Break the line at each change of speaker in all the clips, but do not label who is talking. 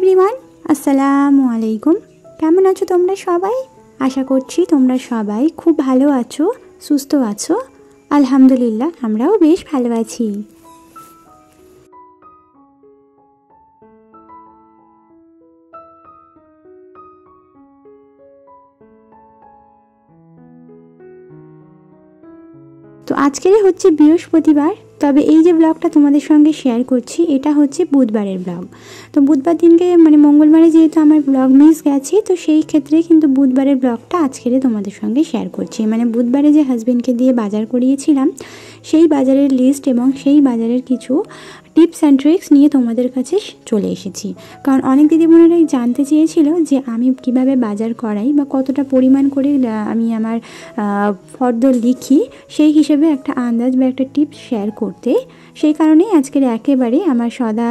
Everyone আসসালামু আলাইকুম। কেমন আছো তোমরা সবাই? আশা করছি তোমরা সবাই খুব ভালো আছো, সুস্থ আছো। আলহামদুলিল্লাহ আমরাও বেশ ভালো আছি। তো আজকের হচ্ছে বৃহস্পতিবার, তবে এই যে ব্লগটা তোমাদের সঙ্গে শেয়ার করছি এটা হচ্ছে বুধবারের ব্লগ। তো বুধবার দিনকে মঙ্গলবারে যেহেতু আমার ব্লগ মিস গেছে, তো সেই ক্ষেত্রে কিন্তু বুধবারের ব্লগটা আজকের তোমাদের সঙ্গে শেয়ার করছি। বুধবারে যে হাজবেন্ডকে দিয়ে বাজার করিয়েছিলাম সেই বাজারের লিস্ট এবং সেই বাজারের কিছু টিপস অ্যান্ড ট্রিক্স নিয়ে তোমাদের কাছে চলে এসেছি। কারণ অনেক দিদিবোনেরাই জানতে চেয়েছিল যে আমি কিভাবে বাজার করাই বা কতটা পরিমাণ করে আমি আমার ফর্দ লিখি, সেই হিসেবে একটা আন্দাজ বা একটা টিপস শেয়ার করতে। সেই কারণেই আজকের একেবারে আমার সদা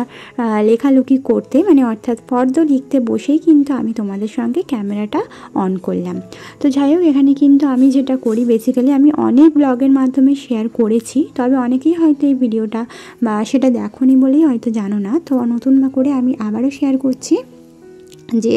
লেখালেখি করতে অর্থাৎ ফর্দ লিখতে বসেই কিন্তু আমি তোমাদের সঙ্গে ক্যামেরাটা অন করলাম। তো যাই হোক, এখানে কিন্তু আমি যেটা করি বেসিক্যালি আমি অনেক ব্লগের মাধ্যমে শেয়ার করেছি, তবে অনেকেই হয়তো এই ভিডিওটা বা সেটা দেখোনি বলেই হয়তো জানো না। তো নতুন করে আমি আবারও শেয়ার করছি যে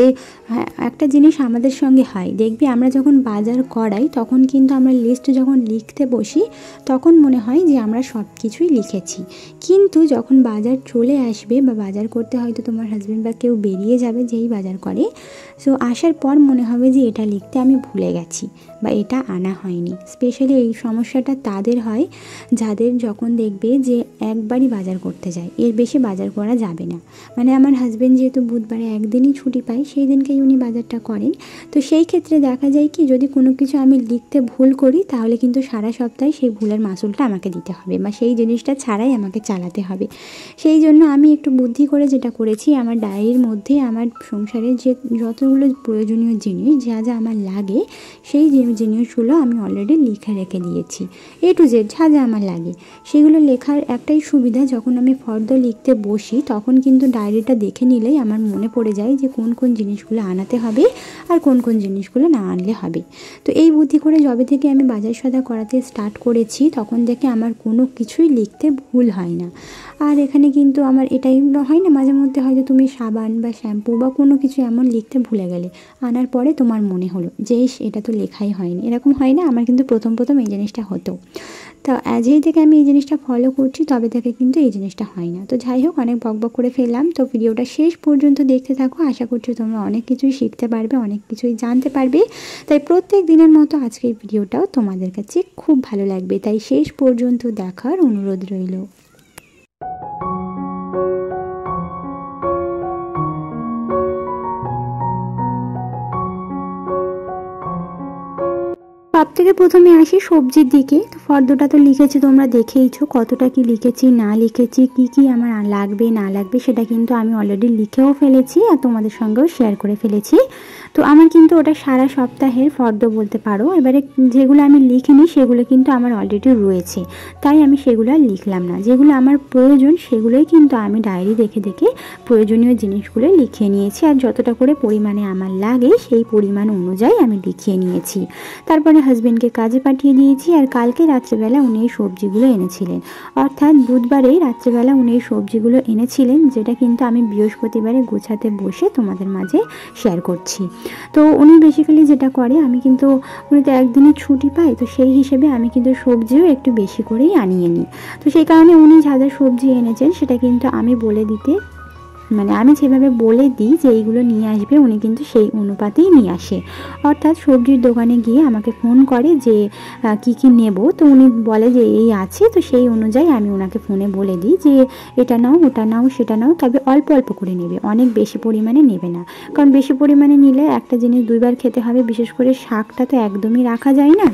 একটা জিনিস আমাদের সঙ্গে হয়, দেখবি আমরা যখন বাজার করাই তখন কিন্তু আমরা লিস্ট যখন লিখতে বসি তখন মনে হয় যে আমরা সব কিছুই লিখেছি, কিন্তু যখন বাজার চলে আসবে বা বাজার করতে হয়তো তোমার হাজব্যান্ড বা কেউ বেরিয়ে যাবে যেই বাজার করে, সো আসার পর মনে হবে যে এটা লিখতে আমি ভুলে গেছি বা এটা আনা হয়নি। স্পেশালি এই সমস্যাটা তাদের হয় যাদের যখন দেখবে যে একবারই বাজার করতে যায়, এর বেশি বাজার করা যাবে না। আমার হাজব্যান্ড যেহেতু বুধবারে একদিনই ছুটি পাই, সেই দিনকেই উনি বাজারটা করেন। তো সেই ক্ষেত্রে দেখা যায় কি, যদি কোনো কিছু আমি লিখতে ভুল করি তাহলে কিন্তু সারা সপ্তাহে সেই ভুলের মাসুলটা আমাকে দিতে হবে বা সেই জিনিসটা ছাড়াই আমাকে চালাতে হবে। সেই জন্য আমি একটু বুদ্ধি করে যেটা করেছি, আমার ডায়েরির মধ্যে আমার সংসারের যে যতগুলো প্রয়োজনীয় জিনিস যা যা আমার লাগে সেই জিনিসগুলো আমি অলরেডি লিখে রেখে দিয়েছি। এ টু জেড যা যা আমার লাগে সেগুলো লেখার একটাই সুবিধা, যখন আমি ফর্দ লিখতে বসি তখন কিন্তু ডায়েরিটা দেখে নিলেই আমার মনে পড়ে যায় যে কোন কোন জিনিসগুলো আনাতে হবে আর কোন কোন জিনিসগুলো না আনলে হবে। তো এই বুদ্ধি করে যবে থেকে আমি বাজার সদা করাতে স্টার্ট করেছি তখন থেকে আমার কোনো কিছুই লিখতে ভুল হয় না। আর এখানে কিন্তু আমার এটাই হয় না, মাঝে মধ্যে হয়তো তুমি সাবান বা শ্যাম্পু বা কোনো কিছু এমন লিখতে ভুলে গেলে, আনার পরে তোমার মনে হলো যে এটা তো লেখাই হয়নি, এরকম হয় না? আমার কিন্তু প্রথম এই জিনিসটা হতো। তো যেই থেকে আমি এই জিনিসটা ফলো করছি তবে থেকে কিন্তু এই জিনিসটা হয় না। তো যাই হোক, অনেক বকবক করে ফেললাম। তো ভিডিওটা শেষ পর্যন্ত দেখতে থাকো, আশা করছি তোমরা অনেক কিছুই শিখতে পারবে, অনেক কিছুই জানতে পারবে। তাই প্রত্যেক দিনের মতো আজকের ভিডিওটাও তোমাদের কাছে খুব ভালো লাগবে, তাই শেষ পর্যন্ত দেখার অনুরোধ রইল। সব থেকে প্রথমে আসি সবজির দিকে। তো ফর্দটা তো লিখেছি, তোমরা দেখেইছো কতটা কি লিখেছি না লিখেছি, কি কি আমার লাগবে না লাগবে সেটা কিন্তু আমি অলরেডি লিখেও ফেলেছি আর তোমাদের সঙ্গেও শেয়ার করে ফেলেছি। তো আমার কিন্তু ওটা সারা সপ্তাহের ফর্দ বলতে পারো। এবারে যেগুলো আমি লিখিনি সেগুলো কিন্তু আমার অলরেডি রয়েছে, তাই আমি সেগুলো আর লিখলাম না। যেগুলো আমার প্রয়োজন সেগুলোই কিন্তু আমি ডায়েরি দেখে দেখে প্রয়োজনীয় জিনিসগুলো লিখিয়ে নিয়েছি, আর যতটা করে পরিমাণে আমার লাগে সেই পরিমাণ অনুযায়ী আমি লিখিয়ে নিয়েছি। তারপরে হাজবেন্ডকে কাজে পাঠিয়ে দিয়েছি, আর কালকে রাত্রেবেলা উনি এই সবজিগুলো এনেছিলেন, অর্থাৎ বুধবারে রাত্রেবেলা উনি এই সবজিগুলো এনেছিলেন, যেটা কিন্তু আমি বৃহস্পতিবারে গোছাতে বসে তোমাদের মাঝে শেয়ার করছি। তো উনি বেসিক্যালি যেটা করে, উনি তো একদিনের ছুটি পায়, তো সেই হিসেবে আমি কিন্তু সবজিও একটু বেশি করেই আনিয়ে নিই। তো সেই কারণে উনি যা যা সবজি এনেছেন সেটা কিন্তু আমি বলে দিতে আমি যেভাবে বলে দিই যে এইগুলো নিয়ে আসবে, উনি কিন্তু সেই অনুপাতেই নিয়ে আসে। অর্থাৎ সবজির দোকানে গিয়ে আমাকে ফোন করে যে কি কি নেব, তো উনি বলে যে এই আছে, তো সেই অনুযায়ী আমি ওনাকে ফোনে বলে দিই যে এটা নাও ওটা নাও সেটা নাও, তবে অল্প অল্প করে নেবে, অনেক বেশি পরিমাণে নেবে না। কারণ বেশি পরিমাণে নিলে একটা জিনিস দুইবার খেতে হবে, বিশেষ করে শাকটা তো একদমই রাখা যায় না।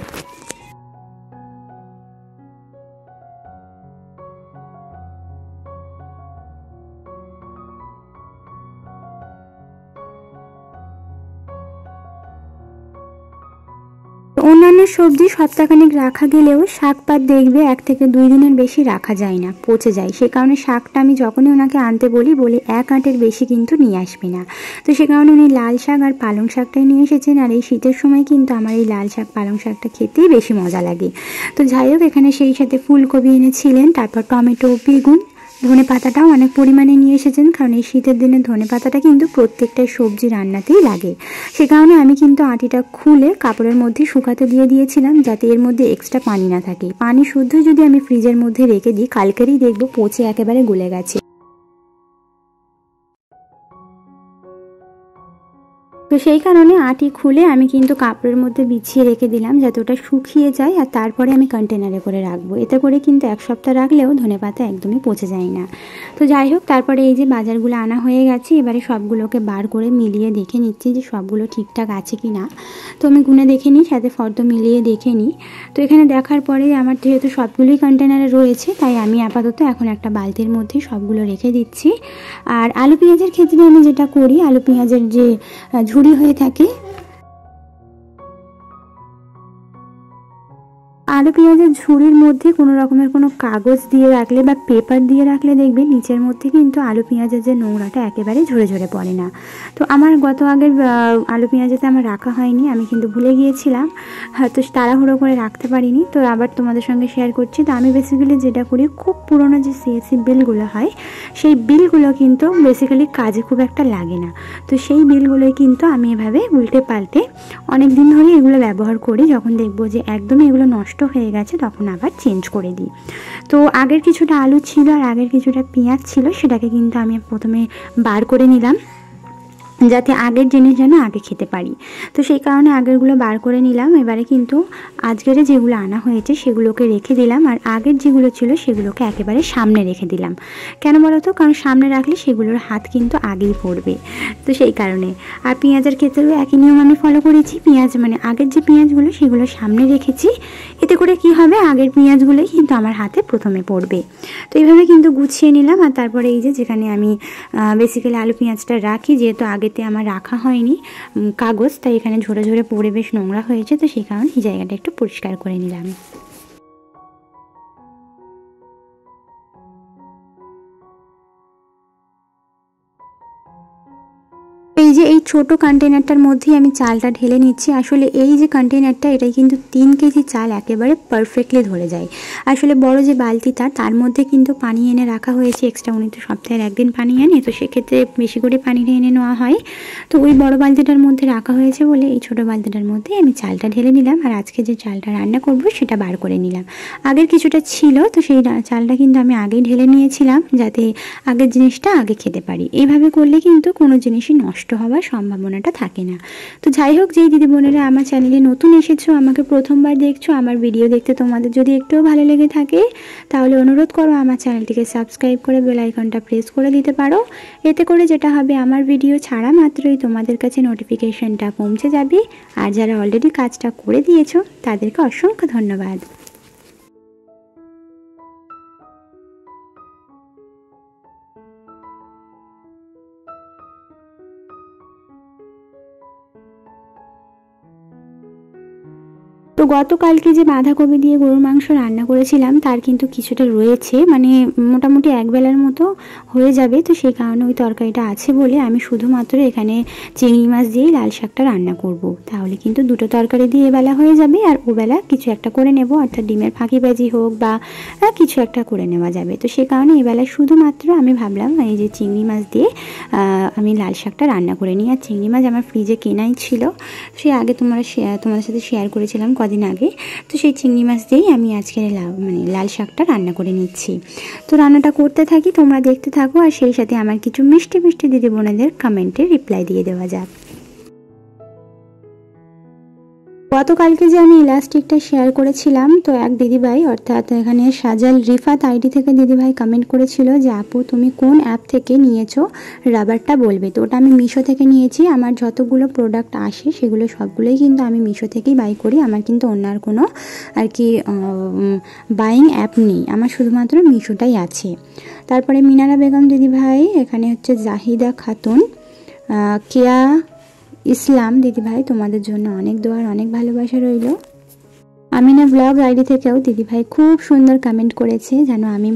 অন্যান্য সবজি সপ্তাহখানেক রাখা গেলেও শাক পাত দেখবে 1 থেকে 2 দিনের বেশি রাখা যায় না, পচে যায়। সে কারণে শাকটা আমি যখনই ওনাকে আনতে বলি 1 আঁটের বেশি কিন্তু নিয়ে আসবে না। তো সে কারণে উনি লাল শাক আর পালং শাকটাই নিয়ে এসেছেন, আর এই শীতের সময় কিন্তু আমার এই লাল শাক পালং শাকটা খেতেই বেশি মজা লাগে। তো যাই হোক, এখানে সেই সাথে ফুলকপি এনেছিলেন, তারপর টমেটো, বেগুন, ধনে পাতাটাও অনেক পরিমাণে নিয়ে এসেছেন, কারণ এই শীতের দিনে ধনে পাতাটা কিন্তু প্রত্যেকটা সবজি রান্নাতেই লাগে। সে কারণে আমি কিন্তু আটিটা খুলে কাপড়ের মধ্যে শুকাতে দিয়ে দিয়েছিলাম, যাতে এর মধ্যে এক্সট্রা পানি না থাকে। পানি শুদ্ধ যদি আমি ফ্রিজের মধ্যে রেখে দিই, কালকেরই দেখবো পচে একেবারে গলে গেছে। তো সেই কারণে আটি খুলে আমি কিন্তু কাপড়ের মধ্যে বিছিয়ে রেখে দিলাম, যাতে ওটা শুকিয়ে যায়, আর তারপরে আমি কন্টেনারে করে রাখবো। এতে করে কিন্তু 1 সপ্তাহ রাখলেও ধনেপাতা একদমই পচে যায় না। তো যাই হোক, তারপরে এই যে বাজারগুলো আনা হয়ে গেছে, এবারে সবগুলোকে বার করে মিলিয়ে দেখে নিচ্ছি যে সবগুলো ঠিকঠাক আছে কি না। তো আমি গুনে দেখে নিই, সাথে ফর্দ মিলিয়ে দেখে নিই। তো এখানে দেখার পরে আমার যেহেতু সবগুলোই কন্টেনারে রয়েছে, তাই আমি আপাতত এখন একটা বালতির মধ্যে সবগুলো রেখে দিচ্ছি। আর আলু পেঁয়াজের ক্ষেত্রে আমি যেটা করি, আলু পেঁয়াজের যে ঝুড়ি হয়ে থাকে, আলু পেঁয়াজের ঝুড়ির মধ্যে কোনো রকমের কোনো কাগজ দিয়ে রাখলে বা পেপার দিয়ে রাখলে দেখবে নিচের মধ্যে কিন্তু আলু পেঁয়াজের যে নোংরাটা একেবারে ঝরে ঝরে পড়ে না। তো আমার গত আগের আলু পেঁয়াজেতে আমার রাখা হয়নি, আমি কিন্তু ভুলে গিয়েছিলাম, হয়তো তাড়াহুড়ো করে রাখতে পারিনি। তো আবার তোমাদের সঙ্গে শেয়ার করছি। তো আমি বেসিক্যালি যেটা করি, খুব পুরোনো যে সিএসসি বিলগুলো হয়, সেই বিলগুলো কিন্তু বেসিক্যালি কাজে খুব একটা লাগে না। তো সেই বিলগুলোই কিন্তু আমি এভাবে উল্টে পাল্টে অনেক দিন ধরে এগুলো ব্যবহার করি। যখন দেখবো যে একদমই এগুলো নষ্ট হয়ে গেছে, তখন আবার চেঞ্জ করে দিই। তো আগের কিছুটা আলু ছিল আর আগের কিছুটা পেঁয়াজ ছিল, সেটাকে কিন্তু আমি প্রথমে বার করে নিলাম, যাতে আগের জিনিস যেন আগে খেতে পারি। তো সেই কারণে আগেরগুলো বার করে নিলাম। এবারে কিন্তু আজকের যেগুলো আনা হয়েছে সেগুলোকে রেখে দিলাম, আর আগের যেগুলো ছিল সেগুলোকে একেবারে সামনে রেখে দিলাম। কেন বলো তো? কারণ সামনে রাখলে সেগুলোর হাত কিন্তু আগেই পড়বে, তো সেই কারণে। আর পেঁয়াজের ক্ষেত্রেও একই নিয়ম আমি ফলো করেছি। পেঁয়াজ মানে আগের যে পেঁয়াজগুলো সেগুলো সামনে রেখেছি, এতে করে কি হবে, আগের পেঁয়াজগুলোই কিন্তু আমার হাতে প্রথমে পড়বে। তো এইভাবে কিন্তু গুছিয়ে নিলাম। আর তারপরে এই যে যেখানে আমি বেসিক্যালি আলু পেঁয়াজটা রাখি, যেহেতু আগেতে আমার রাখা হয়নি কাগজ, তাই এখানে ঝরে ঝরে পড়ে বেশ নোংরা হয়েছে। তো সেই কারণে এই জায়গাটা একটু পরিষ্কার করে নিলাম। এই যে এই ছোট কন্টেনারটার মধ্যেই আমি চালটা ঢেলে নিচ্ছি। আসলে এই যে কন্টেনারটা, এটাই কিন্তু 3 কেজি চাল একেবারে পারফেক্টলি ধরে যায়। আসলে বড় যে বালতিটা, তার মধ্যে কিন্তু পানি এনে রাখা হয়েছে এক্সট্রা। উনি তো সপ্তাহের একদিন পানি আনে, তো সেক্ষেত্রে বেশি করে পানিটা এনে নেওয়া হয়। তো ওই বড় বালতিটার মধ্যে রাখা হয়েছে বলে এই ছোট বালতিটার মধ্যে আমি চালটা ঢেলে নিলাম। আর আজকে যে চালটা রান্না করব সেটা বার করে নিলাম। আগের কিছুটা ছিল, তো সেই চালটা কিন্তু আমি আগেই ঢেলে নিয়েছিলাম, যাতে আগের জিনিসটা আগে খেতে পারি। এইভাবে করলে কিন্তু কোনো জিনিসই নষ্ট হওয়ার সম্ভাবনাটা থাকে না। তো যাই হোক, যেই দিদি বোনেরা আমার চ্যানেলে নতুন এসেছো, আমাকে প্রথমবার দেখছো, আমার ভিডিও দেখতে তোমাদের যদি একটুও ভালো লেগে থাকে, তাহলে অনুরোধ করো আমার চ্যানেলটিকে সাবস্ক্রাইব করে বেল আইকনটা প্রেস করে দিতে পারো। এতে করে যেটা হবে, আমার ভিডিও ছাড়া মাত্রই তোমাদের কাছে নোটিফিকেশনটা পৌঁছে যাবে। আর যারা অলরেডি কাজটা করে দিয়েছো, তাদেরকে অসংখ্য ধন্যবাদ। তো গতকালকে যে বাঁধাকপি দিয়ে গরুর মাংস রান্না করেছিলাম, তার কিন্তু কিছুটা রয়েছে, মানে মোটামুটি একবেলার মতো হয়ে যাবে। তো সেই কারণে ওই তরকারিটা আছে বলে আমি শুধুমাত্র এখানে চিংড়ি মাছ দিয়েই লাল শাকটা রান্না করব। তাহলে কিন্তু দুটো তরকারি দিয়ে এবেলা হয়ে যাবে, আর ওবেলা কিছু একটা করে নেব, অর্থাৎ ডিমের ফাঁকি ভাজি হোক বা কিছু একটা করে নেওয়া যাবে। তো সেই কারণে এবেলা শুধুমাত্র আমি ভাবলাম এই যে চিংড়ি মাছ দিয়ে আমি লাল শাকটা রান্না করে নিই। আর চিংড়ি মাছ আমার ফ্রিজে কেনাই ছিল, সে আগে তোমাদের সাথে শেয়ার করেছিলাম কদিন আগে। তো সেই চিংড়ি মাছ দিয়েই আমি আজকে লাল শাকটা রান্না করে নিচ্ছি। তো রান্নাটা করতে থাকি, তোমরা দেখতে থাকো, আর সেই সাথে আমার কিছু মিষ্টি মিষ্টি দিদি বোনেদের কমেন্টে রিপ্লাই দিয়ে দেওয়া যাক। গতকালকে যে আমি ইলাস্টিকটা শেয়ার করেছিলাম, তো এক দিদিভাই, অর্থাৎ এখানে সাজাল রিফাত আইডি থেকে দিদিভাই কমেন্ট করেছিল যে আপু তুমি কোন অ্যাপ থেকে নিয়েছো রাবারটা বলবে। তো ওটা আমি মিশো থেকে নিয়েছি। আমার যতগুলো প্রোডাক্ট আসে সেগুলো সবগুলোই কিন্তু আমি মিশো থেকেই বাই করি। আমার কিন্তু অন্য আর কোনো আর কি বাইং অ্যাপ নেই, আমার শুধুমাত্র মিশোটাই আছে। তারপরে মিনারা বেগম দিদিভাই, এখানে হচ্ছে জাহিদা খাতুন, কেয়া ইসলাম দিদিভাই, তোমাদের জন্য অনেক দোয়ার অনেক ভালোবাসা রইল। আমিনা ব্লগ আইডি থেকেও দিদিভাই খুব সুন্দর কমেন্ট করেছে, যেন আমি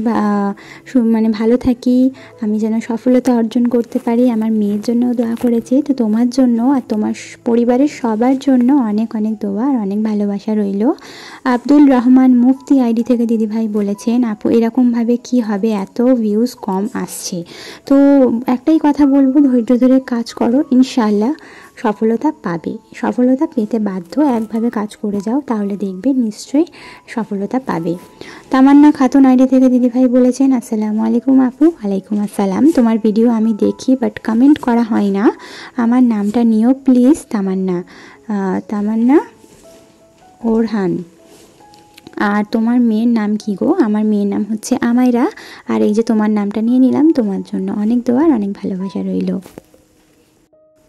মানে ভালো থাকি, আমি যেন সফলতা অর্জন করতে পারি। আমার মেয়ের জন্য দোয়া করেছে। তো তোমার জন্য আর তোমার পরিবারের সবার জন্য অনেক অনেক দোয়া আর অনেক ভালোবাসা রইল। আব্দুল রহমান মুফতি আইডি থেকে দিদিভাই বলেছেন, আপু এরকমভাবে কি হবে, এত ভিউজ কম আসছে। তো একটাই কথা বলবো, ধৈর্য ধরে কাজ করো, ইনশাআল্লাহ সফলতা পাবে। সফলতা পেতে বাধ্য, একভাবে কাজ করে যাও, তাহলে দেখবে নিশ্চয়ই সফলতা পাবে। তামান্না খাতুন আইডি থেকে দিদিভাই বলেছেন, আসসালামু আলাইকুম আপু। ওয়ালাইকুম আসসালাম। তোমার ভিডিও আমি দেখি বাট কমেন্ট করা হয় না, আমার নামটা নিও প্লিজ। Tamannaah Orhan. আর তোমার মেয়ের নাম কি গো? আমার মেয়ের নাম হচ্ছে আমাইরা। আর এই যে তোমার নামটা নিয়ে নিলাম, তোমার জন্য অনেক দোয়া আর অনেক ভালোবাসা রইল।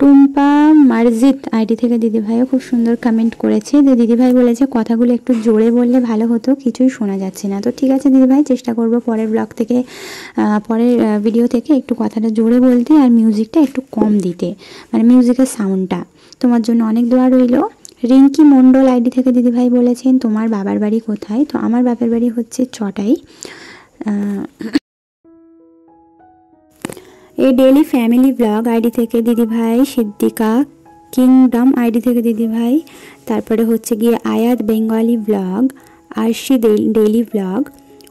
টুম্পা মার্জিত আইডি থেকে দিদিভাইও খুব সুন্দর কমেন্ট করেছে। যে দিদিভাই বলেছে কথাগুলো একটু জোরে বললে ভালো হতো, কিছুই শোনা যাচ্ছে না। তো ঠিক আছে দিদিভাই, চেষ্টা করব পরের ব্লগ থেকে, পরের ভিডিও থেকে একটু কথাটা জোরে বলতে আর মিউজিকটা একটু কম দিতে, মানে মিউজিকের সাউন্ডটা। তোমার জন্য অনেক দোয়া রইল। রিঙ্কি মণ্ডল আইডি থেকে দিদিভাই বলেছেন, তোমার বাবার বাড়ি কোথায়? তো আমার বাবার বাড়ি হচ্ছে চটাই। এই ডেইলি ফ্যামিলি ব্লগ আইডি থেকে দিদিভাই সিদ্দিকা কিংডম আইডি থেকে দিদিভাই, তারপরে হচ্ছে গিয়ে Ayat Bengali blog, Arshi daily blog,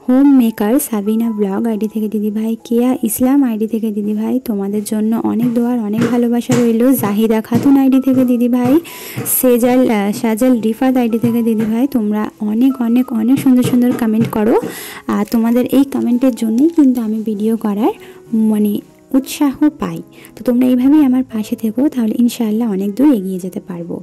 home maker Sabina blog ID থেকে দিদিভাই, কেয়া ইসলাম আইডি থেকে দিদিভাই, তোমাদের জন্য অনেক দোয়ার অনেক ভালোবাসা রইল। জাহিদা খাতুন আইডি থেকে দিদিভাই, সাজাল রিফাত আইডি থেকে দিদিভাই, তোমরা অনেক অনেক অনেক সুন্দর সুন্দর কমেন্ট করো। আর তোমাদের এই কমেন্টের জন্যই কিন্তু আমি ভিডিও করার মানে উৎসাহ পাই। তো তোমরা এইভাবেই আমার পাশে থেকো, তাহলে ইনশাআল্লাহ অনেক দূর এগিয়ে যেতে পারবো।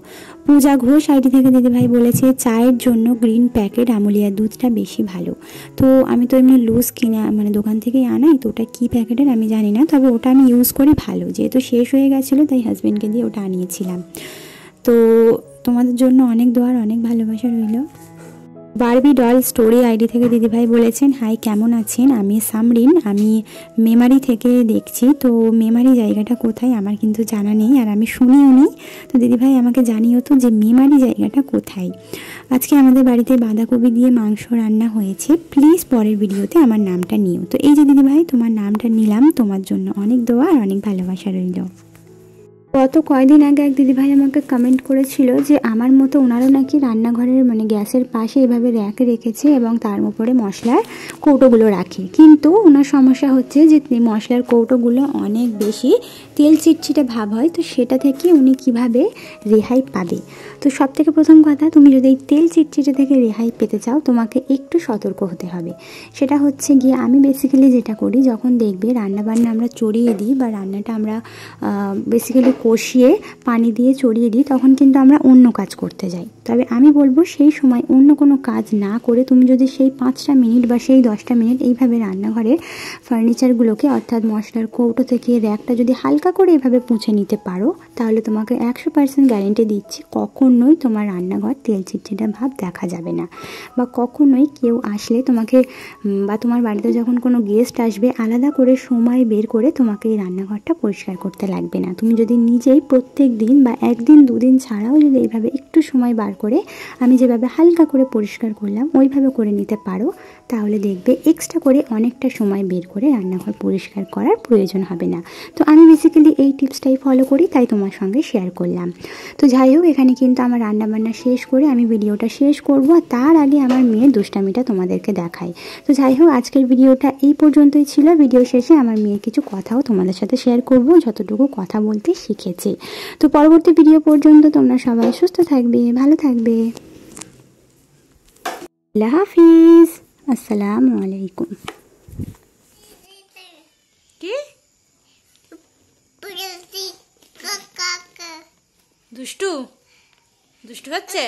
পূজা ঘোষ আইডি থেকে দিদিভাই বলেছে, চায়ের জন্য গ্রিন প্যাকেট আমুলিয়া দুধটা বেশি ভালো। তো আমি তো এমনি লুজ কিনে মানে দোকান থেকেই আনাই, তো ওটা কী প্যাকেটের আমি জানি না, তবে ওটা আমি ইউজ করি ভালো, যেহেতু শেষ হয়ে গেছিলো তাই হাজব্যান্ডকে দিয়ে ওটা আনিয়েছিলাম। তো তোমাদের জন্য অনেক দোয়ার অনেক ভালোবাসা রইল। বারবি ডল স্টোরি আইডি থেকে দিদিভাই বলেছেন, হাই কেমন আছেন? আমি সামরিন, আমি মেমারি থেকে দেখছি। তো মেমারি জায়গাটা কোথায় আমার কিন্তু জানা নেই, আর আমি শুনিও নি। তো দিদিভাই আমাকে জানিও তো যে মেমারি জায়গাটা কোথায়। আজকে আমাদের বাড়িতে বাঁধাকপি দিয়ে মাংস রান্না হয়েছে, প্লিজ পরের ভিডিওতে আমার নামটা নিও। তো এই যে দিদিভাই তোমার নামটা নিলাম, তোমার জন্য অনেক দোয়া আর অনেক ভালোবাসা রইল। গত কয়েকদিন আগে এক দিদিভাই আমাকে কমেন্ট করেছিল যে আমার মতো ওনারও নাকি রান্নাঘরের মানে গ্যাসের পাশে এভাবে র্যাকে রেখেছে এবং তার উপরে মশলার কৌটোগুলো রাখে, কিন্তু ওনার সমস্যা হচ্ছে যে মশলার কৌটোগুলো অনেক বেশি তেল চিটচিটে ভাব হয়। তো সেটা থেকে উনি কিভাবে রেহাই পাবে? তো সব থেকে প্রথম কথা, তুমি যদি এই তেল চিটচিটে থেকে রেহাই পেতে চাও, তোমাকে একটু সতর্ক হতে হবে। সেটা হচ্ছে গিয়ে আমি বেসিক্যালি যেটা করি, যখন দেখবে রান্নাবান্না আমরা চড়িয়ে দিই বা রান্নাটা আমরা বেসিক্যালি কষিয়ে পানি দিয়ে চড়িয়ে দিই, তখন কিন্তু আমরা অন্য কাজ করতে যাই। তবে আমি বলবো সেই সময় অন্য কোনো কাজ না করে তুমি যদি সেই 5টা মিনিট বা সেই 10টা মিনিট এইভাবে রান্নাঘরের ফার্নিচারগুলোকে অর্থাৎ মশলার কৌটো থেকে র্যাকটা যদি হালকা করে এভাবে পুছে নিতে পারো, তাহলে তোমাকে 100% গ্যারেন্টি দিচ্ছি কখনোই তোমার রান্নাঘর তেল চিটচিটে ভাব দেখা যাবে না। বা কখনোই কেউ আসলে তোমাকে বা তোমার বাড়িতে যখন কোনো গেস্ট আসবে, আলাদা করে সময় বের করে তোমাকে এই রান্নাঘরটা পরিষ্কার করতে লাগবে না। তুমি যদি নিজেই প্রত্যেক দিন বা একদিন দুদিন ছাড়াও যদি এইভাবে একটু সময় বার করে আমি যেভাবে হালকা করে পরিষ্কার করলাম ওইভাবে করে নিতে পারো, তাহলে দেখবে এক্সট্রা করে অনেকটা সময় বের করে রান্নাঘর পরিষ্কার করার প্রয়োজন হবে না। তো আমি বেসিক্যালি এই টিপসটাই ফলো করি, তাই তোমার সঙ্গে শেয়ার করলাম। তো যাই হোক, এখানে কিন্তু আমার রান্নাবান্না শেষ করে আমি ভিডিওটা শেষ করব, আর তার আগে আমার মেয়ের দুষ্টামিটা তোমাদেরকে দেখাই। তো যাই হোক, আজকের ভিডিওটা এই পর্যন্তই ছিল। ভিডিও শেষে আমার মেয়ের কিছু কথাও তোমাদের সাথে শেয়ার করব, যতটুকু কথা বলতে শিখেছে। তো পরবর্তী ভিডিও পর্যন্ত তোমরা সবাই সুস্থ থাকবে, ভালো থাকবে। আল্লাহ হাফিজ, আসসালামু আলাইকুম। কি দুষ্টু দুষ্টু হচ্ছে?